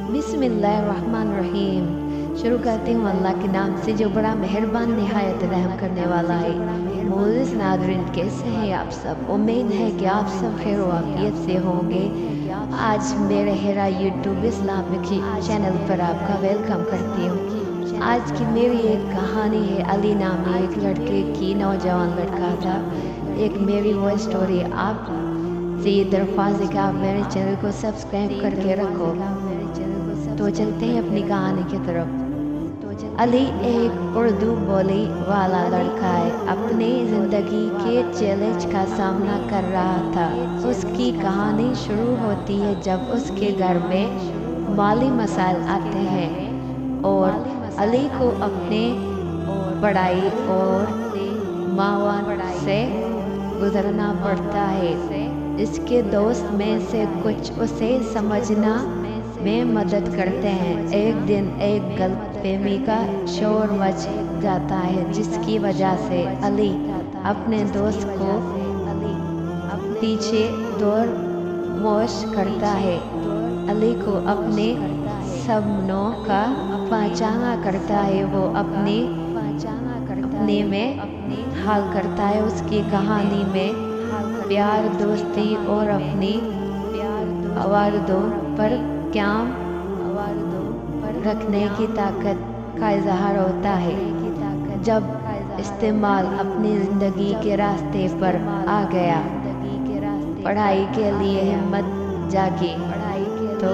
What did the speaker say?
बिस्मिल्लाहिर्रहमानिर्रहीम। शुरू करती हूँ अल्लाह के नाम से जो बड़ा मेहरबान निहायत रहम करने वाला है। मोअज़्ज़िज़ नाज़रीन, कैसे हैं आप सब? उम्मीद है कि आप सब खैर वाफियत से होंगे। आज मेरे हेरा यूट्यूब इस्लामिक चैनल पर आपका वेलकम करती हूँ। आज की मेरी एक कहानी है। अली नामी एक लड़के की, नौजवान लड़का था। एक मेरी वो स्टोरी आप से ये दरख्वास्त है कि आप मेरे चैनल को सब्सक्राइब करके रखो। तो चलते हैं अपनी कहानी की तरफ। अली एक उर्दू बोली वाला लड़का है। अपनी ज़िंदगी के चैलेंज का सामना कर रहा था। उसकी कहानी शुरू होती है जब उसके घर में माली मसाइल आते हैं और अली को अपने पढ़ाई और मावन से गुजरना पड़ता है। इसके दोस्त में से कुछ उसे समझना में मदद करते हैं। एक दिन एक गलतफहमी का शोर मच जाता है जिसकी वजह से अली अपने दोस्त को पीछे दौड़ मोश करता है। अली को अपने सपनों का पहचाना करता है। वो अपने में हाल करता है। उसकी कहानी में प्यार, दोस्ती और अपनी आवाज़ों पर कायम रखने की ताकत का इजहार होता है। जब इस्तेमाल अपनी ज़िंदगी के रास्ते पर आ गया, पढ़ाई के लिए हिम्मत जागी तो